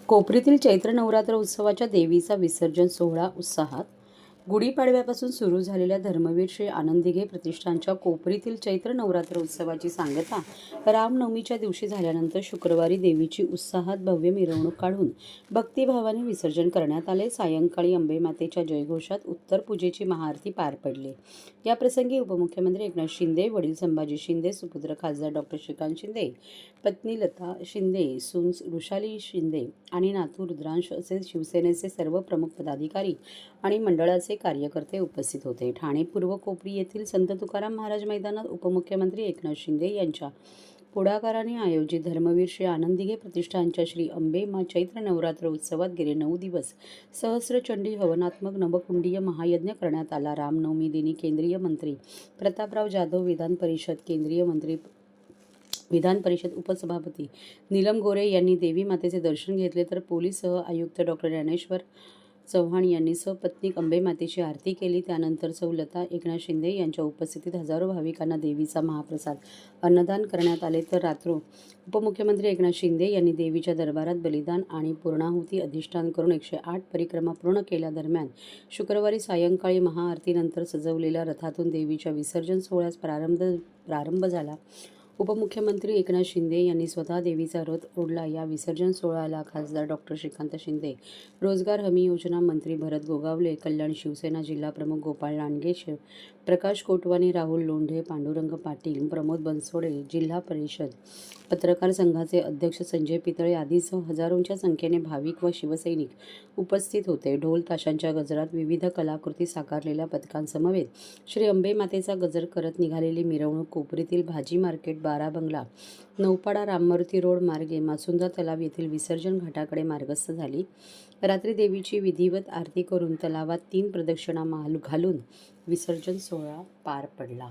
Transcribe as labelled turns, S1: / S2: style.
S1: कोपरीतील चैत्र नवरात्र उत्सवाच्या देवीचा विसर्जन सोहळा उत्साहात. गुढीपाडव्यापासून सुरू झालेल्या धर्मवीर श्री आनंद दिघे प्रतिष्ठानच्या कोपरीतील चैत्र नवरात्र उत्सवाची सांगता रामनवमीच्या दिवशी झाल्यानंतर शुक्रवारी देवीची उत्साहात भव्य मिरवणूक काढून भक्तिभावाने विसर्जन करण्यात आले. सायंकाळी अंबेमातेच्या जयघोषात उत्तर पूजेची महाआरती पार पडली. या प्रसंगी उपमुख्यमंत्री एकनाथ शिंदे, वडील संभाजी शिंदे, सुपुत्र खासदार डॉक्टर श्रीकांत शिंदे, पत्नी लता शिंदे, सून वृषाली शिंदे आणि नातू रुद्रांश असे शिवसेनेचे सर्व प्रमुख पदाधिकारी आणि मंडळाचे कार्यकर्ते उपस्थित होते. ठाणे पूर्व कोपरी येथील संत तुकाराम महाराज मैदानात उपमुख्यमंत्री एकनाथ शिंदे यांच्या पुढाकाराने आयोजित धर्मवीर श्री आनंद दिघे प्रतिष्ठानच्या श्री अंबे मा चैत्र नवरात्र उत्सवात गेले 9 दिवस सहस्रचंडी हवनात्मक नवकुंडीय महायज्ञ करण्यात आला. रामनवमी दिनी केंद्रीय मंत्री प्रतापराव जाधव, विधान परिषद उपसभापती नीलम गोरे यांनी देवी मातेचे दर्शन घेतले, तर पोलीस सह आयुक्त डॉक्टर ज्ञानेश्वर चव्हाण यांनी सपत्नीक अंबेमातेची आरती केली. त्यानंतर सौ लता एकनाथ शिंदे यांच्या उपस्थितीत हजारो भाविकांना देवीचा महाप्रसाद अन्नदान करण्यात आले. तर रात्री उपमुख्यमंत्री एकनाथ शिंदे यांनी देवीच्या दरबारात बलिदान आणि पूर्णाहुती अधिष्ठान करून 108 परिक्रमा पूर्ण केल्या. दरम्यान शुक्रवारी सायंकाळी महाआरतीनंतर सजवलेल्या रथातून देवीच्या विसर्जन सोहळ्यास प्रारंभ झाला. उपमुख्यमंत्री एकनाथ शिंदे यांनी स्वतः देवीचा रथ ओढला. या विसर्जन सोहळ्याला खासदार डॉक्टर श्रीकांत शिंदे, रोजगार हमी योजना मंत्री भरत गोगावले, कल्याण शिवसेना जिल्हा प्रमुख गोपाळ लांडगे, प्रकाश कोटवानी, राहुल लोंढे, पांडुरंग पाटील, प्रमोद बनसोडे, जिल्हा परिषद पत्रकार संघाचे अध्यक्ष संजय पितळे आदीसह हजारोंच्या संख्येने भाविक व शिवसैनिक उपस्थित होते. ढोल ताशांच्या गजरात विविध कलाकृती साकारलेल्या पथकांसमवेत श्री अंबे मातेचा गजर करत निघालेली मिरवणूक कोपरीतील भाजी मार्केट, बारा बंगला, नौपाडा, राममूर्ती रोड मार्गे मासुंदा तलाव येथील विसर्जन घाटाकडे मार्गस्थ झाली. रात्री देवीची विधिवत आरती करून तलावात 3 प्रदक्षिणा घालून विसर्जन सोहळा पार पडला.